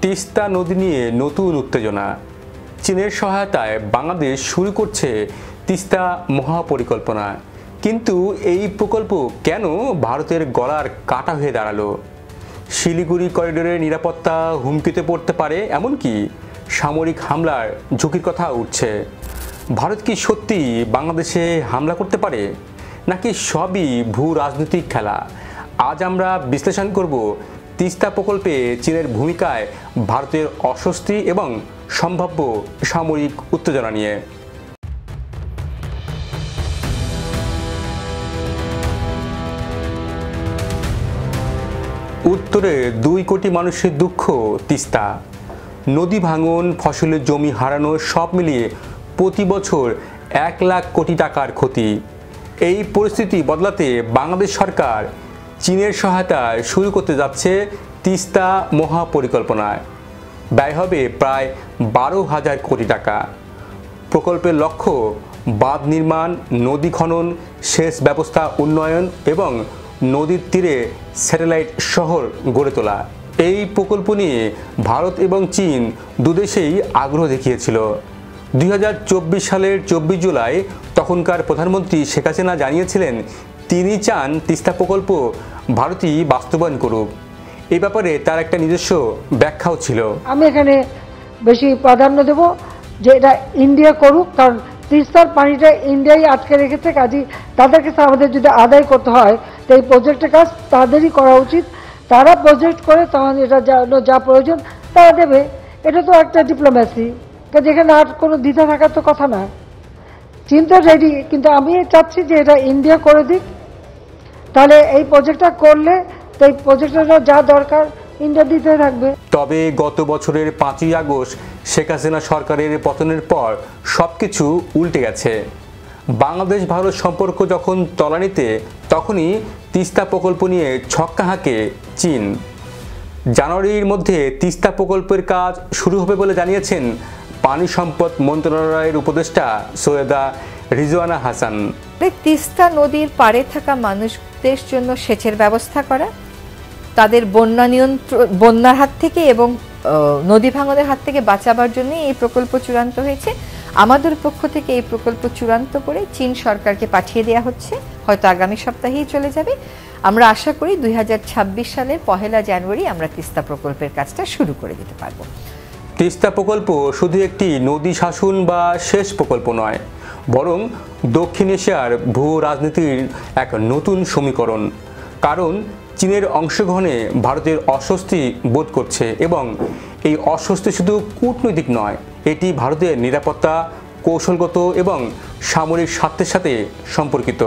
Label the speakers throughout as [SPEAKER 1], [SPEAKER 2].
[SPEAKER 1] তিস্তা নদী নিয়ে নতুন উত্তেজনা। চীনের সহায়তায় বাংলাদেশ শুরু করছে তিস্তা মহাপরিকল্পনা। কিন্তু এই প্রকল্প কেন ভারতের গলার কাটা হয়ে দাঁড়ালো? শিলিগুড়ি করিডোরের নিরাপত্তা হুমকিতে পড়তে পারে, এমনকি সামরিক হামলার ঝুঁকির কথা উঠছে। ভারত কি সত্যি বাংলাদেশে হামলা করতে পারে, নাকি সবই ভূ রাজনৈতিক খেলা? আজ আমরা বিশ্লেষণ করব তিস্তা প্রকল্পে চীনের ভূমিকায়, ভারতের অস্বস্তি এবং সম্ভাব্য সামরিক উত্তেজনা নিয়ে। উত্তরে 2 কোটি মানুষের দুঃখ তিস্তা। নদী ভাঙন, ফসলের জমি হারানো, সব মিলিয়ে প্রতি বছর 1 লাখ কোটি টাকার ক্ষতি। এই পরিস্থিতি বদলাতে বাংলাদেশ সরকার চীনের সহায়তায় শুরু করতে যাচ্ছে তিস্তা মহাপরিকল্পনায়। ব্যয় হবে প্রায় 12,000 কোটি টাকা। প্রকল্পের লক্ষ্য বাঁধ নির্মাণ, নদী খনন, সেচ ব্যবস্থা উন্নয়ন এবং নদীর তীরে স্যাটেলাইট শহর গড়ে তোলা। এই প্রকল্প নিয়ে ভারত এবং চীন দুদেশেই আগ্রহ দেখিয়েছিল। 2024 সালের 24 জুলাই তখনকার প্রধানমন্ত্রী শেখ হাসিনা জানিয়েছিলেন তিনি চান তিস্তা প্রকল্প ভারতই বাস্তবায়ন করুক। এই ব্যাপারে তার একটা নিজস্ব ব্যাখ্যাও ছিল।
[SPEAKER 2] আমি এখানে বেশি প্রাধান্য দেব যে এটা ইন্ডিয়া করুক, কারণ তিস্তার পানিটা ইন্ডিয়াই আটকে রেখেছে। কাজী তাদের কাছে আমাদের যদি আদায় করতে হয় তো এই প্রজেক্টের কাজ তাদেরই করা উচিত। তারা প্রজেক্ট করে তখন এটা যা প্রয়োজন তারা দেবে। এটা তো একটা ডিপ্লোম্যাসি, যেখানে আর কোনো দ্বিধা থাকার তো কথা না। চীন তো রেডি, কিন্তু আমি চাচ্ছি যে এটা ইন্ডিয়া করে দিক। তাহলে এই প্রজেক্টটা করলে তো এই প্রজেক্টটা যা দরকার ইন্ডিয়া দিতে থাকবে।
[SPEAKER 1] তবে গত বছরের 5ই আগস্ট শেখ হাসিনা সরকারের পতনের পর সবকিছু উল্টে গেছে। বাংলাদেশ ভারত সম্পর্ক যখন তলানিতে, তখনই তিস্তা প্রকল্প নিয়ে ছক্কা হাঁকে চীন। জানুয়ারির মধ্যে তিস্তা প্রকল্পের কাজ শুরু হবে বলে জানিয়েছেন পানি সম্পদ মন্ত্রণালয়ের উপদেষ্টা সৈয়দা রিজওয়ানা হাসান।
[SPEAKER 3] তিস্তা নদীর পাড়ে থাকা মানুষদের জন্য সেচের ব্যবস্থা করা, তাদের বন্যার হাত থেকে এবং নদী ভাঙনের হাত থেকে বাঁচাবার জন্য এই প্রকল্প চূড়ান্ত হয়েছে। আমাদের পক্ষ থেকে এই প্রকল্প চূড়ান্ত করে চীন সরকারকে পাঠিয়ে দেওয়া হচ্ছে, হয়তো আগামী সপ্তাহেই চলে যাবে। আমরা আশা করি 2026 সালের 1 জানুয়ারি আমরা তিস্তা প্রকল্পের কাজটা শুরু করে দিতে পারব।
[SPEAKER 1] তিস্তা প্রকল্প শুধু একটি নদী শাসন বা সেচ প্রকল্প নয়, বরং দক্ষিণ এশিয়ার ভূ রাজনীতির এক নতুন সমীকরণ। কারণ চীনের অংশগ্রহণে ভারতের অস্বস্তি বোধ করছে, এবং এই অস্বস্তি শুধু কূটনৈতিক নয়, এটি ভারতের নিরাপত্তা, কৌশলগত এবং সামরিক স্বার্থের সাথে সম্পর্কিত।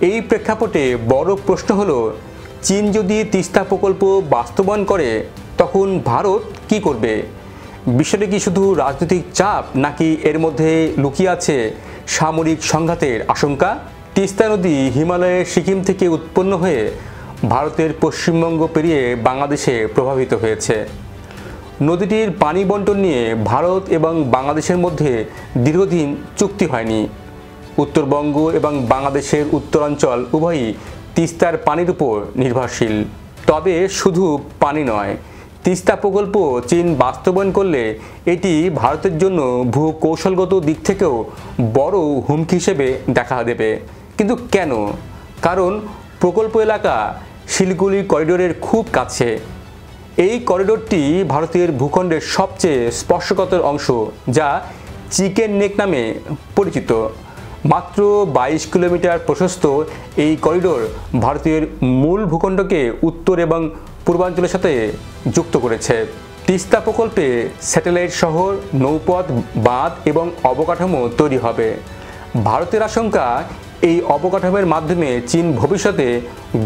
[SPEAKER 1] এই প্রেক্ষাপটে বড় প্রশ্ন হলো, চীন যদি তিস্তা প্রকল্প বাস্তবায়ন করে তখন ভারত কি করবে? বিষয়টি কি শুধু রাজনৈতিক চাপ, নাকি এর মধ্যে লুকিয়ে আছে সামরিক সংঘাতের আশঙ্কা? তিস্তা নদী হিমালয়ের সিকিম থেকে উৎপন্ন হয়ে ভারতের পশ্চিমবঙ্গ পেরিয়ে বাংলাদেশে প্রভাবিত হয়েছে। নদীটির পানি বণ্টন নিয়ে ভারত এবং বাংলাদেশের মধ্যে দীর্ঘদিন চুক্তি হয়নি। উত্তরবঙ্গ এবং বাংলাদেশের উত্তরাঞ্চল উভয়ই তিস্তার পানির উপর নির্ভরশীল। তবে শুধু পানি নয়, তিস্তা প্রকল্প চীন বাস্তবায়ন করলে এটি ভারতের জন্য ভূ কৌশলগত দিক থেকেও বড় হুমকি হিসেবে দেখা দেবে। কিন্তু কেন? কারণ প্রকল্প এলাকা শিলিগুড়ি করিডোরের খুব কাছে। এই করিডোরটি ভারতের ভূখণ্ডের সবচেয়ে স্পর্শকাতর অংশ, যা চিকেন নেক নামে পরিচিত। মাত্র 22 কিলোমিটার প্রশস্ত এই করিডোর ভারতের মূল ভূখণ্ডকে উত্তর এবং পূর্বাঞ্চলের সাথে যুক্ত করেছে। তিস্তা প্রকল্পে স্যাটেলাইট শহর, নৌপথ, বাঁধ এবং অবকাঠামো তৈরি হবে। ভারতের আশঙ্কা, এই অবকাঠামোর মাধ্যমে চীন ভবিষ্যতে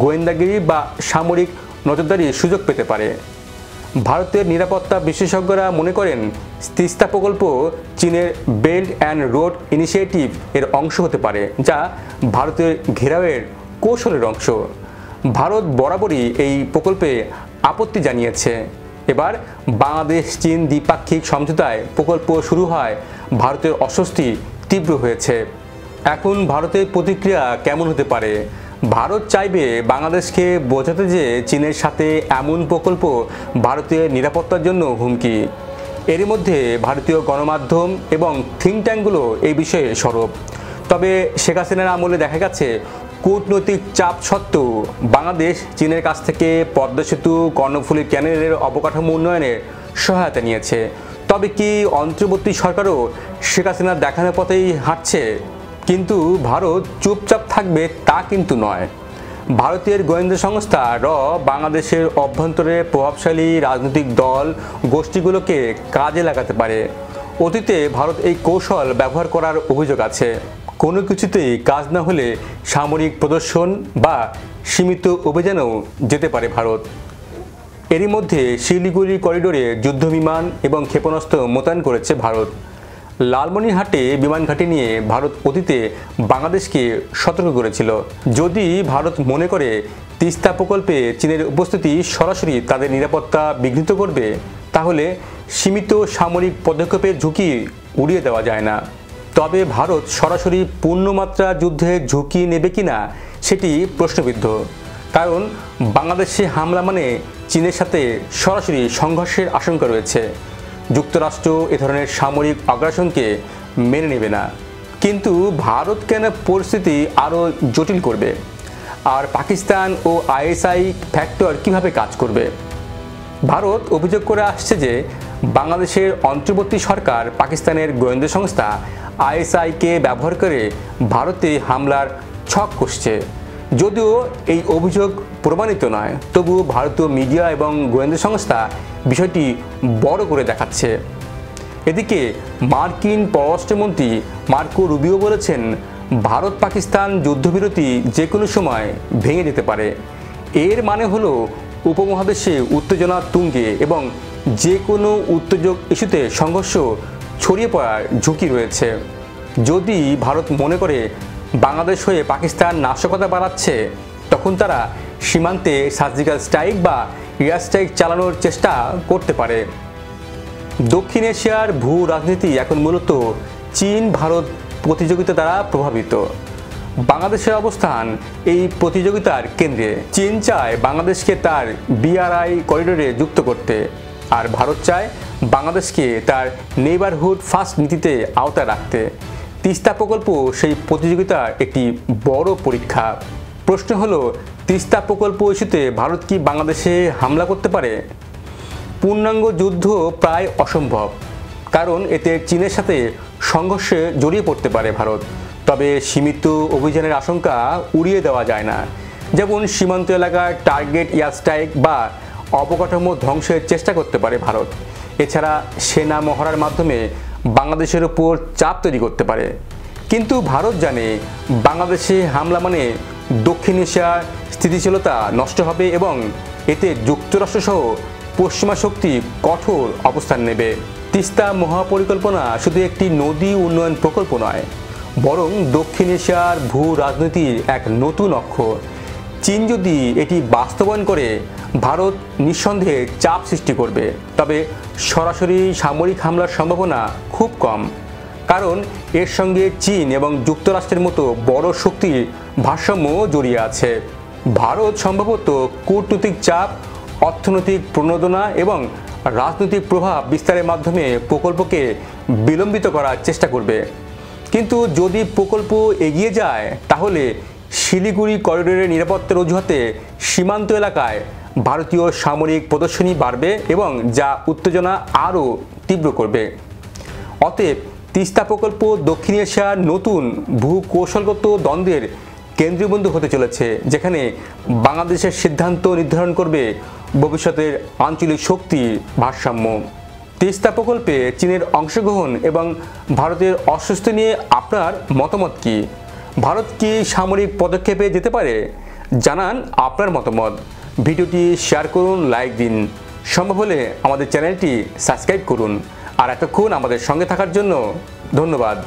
[SPEAKER 1] গোয়েন্দাগিরি বা সামরিক নজরদারির সুযোগ পেতে পারে। ভারতের নিরাপত্তা বিশেষজ্ঞরা মনে করেন তিস্তা প্রকল্প চীনের বেল্ট অ্যান্ড রোড ইনিশিয়েটিভ এর অংশ হতে পারে, যা ভারতের ঘেরাওয়ের কৌশলের অংশ। ভারত বরাবরই এই প্রকল্পে আপত্তি জানিয়েছে। এবার বাংলাদেশ চীন দ্বিপাক্ষিক সমঝোতায় প্রকল্প শুরু হয়, ভারতের অস্বস্তি তীব্র হয়েছে। এখন ভারতের প্রতিক্রিয়া কেমন হতে পারে? ভারত চাইবে বাংলাদেশকে বোঝাতে যে চীনের সাথে এমন প্রকল্প ভারতের নিরাপত্তার জন্য হুমকি। এরই মধ্যে ভারতীয় গণমাধ্যম এবং থিঙ্ক ট্যাঙ্কগুলো এই বিষয়ে সরব। তবে শেখ হাসিনার আমলে দেখা গেছে কূটনৈতিক চাপ সত্ত্বেও বাংলাদেশ চীনের কাছ থেকে পদ্মা সেতু, কর্ণফুলী ক্যানেলের অবকাঠামো উন্নয়নের সহায়তা নিয়েছে। তবে কি অন্তর্বর্তী সরকারও শেখ হাসিনার দেখানোর পথেই হাঁটছে? কিন্তু ভারত চুপচাপ থাকবে তা কিন্তু নয়। ভারতের গোয়েন্দা সংস্থা র বাংলাদেশের অভ্যন্তরে প্রভাবশালী রাজনৈতিক দল গোষ্ঠীগুলোকে কাজে লাগাতে পারে। অতীতে ভারত এই কৌশল ব্যবহার করার অভিযোগ আছে। কোনো কিছুতেই কাজ না হলে সামরিক প্রদর্শন বা সীমিত অভিযানেও যেতে পারে ভারত। এরই মধ্যে শিলিগুড়ি করিডোরে যুদ্ধবিমান এবং ক্ষেপণাস্ত্র মোতায়েন করেছে ভারত। লালমনিরহাটে বিমান ঘাঁটি নিয়ে ভারত অতীতে বাংলাদেশকে সতর্ক করেছিল। যদি ভারত মনে করে তিস্তা প্রকল্পে চীনের উপস্থিতি সরাসরি তাদের নিরাপত্তা বিঘ্নিত করবে, তাহলে সীমিত সামরিক পদক্ষেপের ঝুঁকি উড়িয়ে দেওয়া যায় না। তবে ভারত সরাসরি পূর্ণমাত্রা যুদ্ধের ঝুঁকি নেবে কিনা সেটি প্রশ্নবিদ্ধ। কারণ বাংলাদেশে হামলা মানে চীনের সাথে সরাসরি সংঘর্ষের আশঙ্কা রয়েছে। যুক্তরাষ্ট্র এ ধরনের সামরিক আগ্রাসনকে মেনে নেবে না। কিন্তু ভারত কেন পরিস্থিতি আরও জটিল করবে? আর পাকিস্তান ও আইএসআই ফ্যাক্টর কিভাবে কাজ করবে? ভারত অভিযোগ করে আসছে যে বাংলাদেশের অন্তর্বর্তী সরকার পাকিস্তানের গোয়েন্দা সংস্থা আইএসআইকে ব্যবহার করে ভারতে হামলার ছক কষছে। যদিও এই অভিযোগ প্রমাণিত নয়, তবুও ভারতীয় মিডিয়া এবং গোয়েন্দা সংস্থা বিষয়টি বড় করে দেখাচ্ছে। এদিকে মার্কিন পররাষ্ট্রমন্ত্রী মার্কো রুবিও বলেছেন, ভারত পাকিস্তান যুদ্ধবিরতি যে কোনো সময় ভেঙে যেতে পারে। এর মানে হলো উপমহাদেশে উত্তেজনা তুঙ্গে এবং যে কোনো উত্তেজক ইস্যুতে সংঘর্ষ ছড়িয়ে পড়ার ঝুঁকি রয়েছে। যদি ভারত মনে করে বাংলাদেশ হয়ে পাকিস্তান নাশকতা বাড়াচ্ছে, তখন তারা সীমান্তে সার্জিক্যাল স্ট্রাইক বা এয়ার স্ট্রাইক চালানোর চেষ্টা করতে পারে। দক্ষিণ এশিয়ার ভূ রাজনীতি এখন মূলত চীন ভারত প্রতিযোগিতা দ্বারা প্রভাবিত। বাংলাদেশের অবস্থান এই প্রতিযোগিতার কেন্দ্রে। চীন চায় বাংলাদেশকে তার বিআরআই করিডোরে যুক্ত করতে, আর ভারত চায় বাংলাদেশকে তার নেইবারহুড ফার্স্ট নীতিতে আওতায় রাখতে। তিস্তা প্রকল্প সেই প্রতিযোগিতার একটি বড় পরীক্ষা। প্রশ্ন হলো, তিস্তা প্রকল্প ইস্যুতে ভারত কি বাংলাদেশে হামলা করতে পারে? পূর্ণাঙ্গ যুদ্ধ প্রায় অসম্ভব, কারণ এতে চীনের সাথে সংঘর্ষে জড়িয়ে পড়তে পারে ভারত। তবে সীমিত অভিযানের আশঙ্কা উড়িয়ে দেওয়া যায় না। যেমন সীমান্ত এলাকার টার্গেট এয়ার স্ট্রাইক বা অবকাঠামো ধ্বংসের চেষ্টা করতে পারে ভারত। এছাড়া সেনা মহড়ার মাধ্যমে বাংলাদেশের উপর চাপ তৈরি করতে পারে। কিন্তু ভারত জানে বাংলাদেশে হামলা মানে দক্ষিণ এশিয়ার স্থিতিশীলতা নষ্ট হবে এবং এতে যুক্তরাষ্ট্রসহ পশ্চিমা শক্তি কঠোর অবস্থান নেবে। তিস্তা মহাপরিকল্পনা শুধু একটি নদী উন্নয়ন প্রকল্প নয়, বরং দক্ষিণ এশিয়ার ভূ রাজনীতির এক নতুন অক্ষর। চীন যদি এটি বাস্তবায়ন করে, ভারত নিঃসন্দেহে চাপ সৃষ্টি করবে। তবে সরাসরি সামরিক হামলার সম্ভাবনা খুব কম, কারণ এর সঙ্গে চীন এবং যুক্তরাষ্ট্রের মতো বড় শক্তির ভারসাম্য জড়িয়ে আছে। ভারত সম্ভবত কূটনৈতিক চাপ, অর্থনৈতিক প্রণোদনা এবং রাজনৈতিক প্রভাব বিস্তারের মাধ্যমে প্রকল্পকে বিলম্বিত করার চেষ্টা করবে। কিন্তু যদি প্রকল্প এগিয়ে যায়, তাহলে শিলিগুড়ি করিডোরের নিরাপত্তার অজুহাতে সীমান্ত এলাকায় ভারতীয় সামরিক প্রদর্শনী বাড়বে এবং যা উত্তেজনা আরও তীব্র করবে। অতএব তিস্তা প্রকল্প দক্ষিণ এশিয়ার নতুন ভূকৌশলগত দ্বন্দ্বের কেন্দ্রবিন্দু হতে চলেছে, যেখানে বাংলাদেশের সিদ্ধান্ত নির্ধারণ করবে ভবিষ্যতের আঞ্চলিক শক্তির ভারসাম্য। তিস্তা প্রকল্পে চীনের অংশগ্রহণ এবং ভারতের অস্বস্তি নিয়ে আপনার মতামত কি? ভারত কি সামরিক পদক্ষেপে যেতে পারে? জানান আপনার মতামত। ভিডিওটি শেয়ার করুন, লাইক দিন, সম্ভব হলে আমাদের চ্যানেলটি সাবস্ক্রাইব করুন। আর এতক্ষণ আমাদের সঙ্গে থাকার জন্য ধন্যবাদ।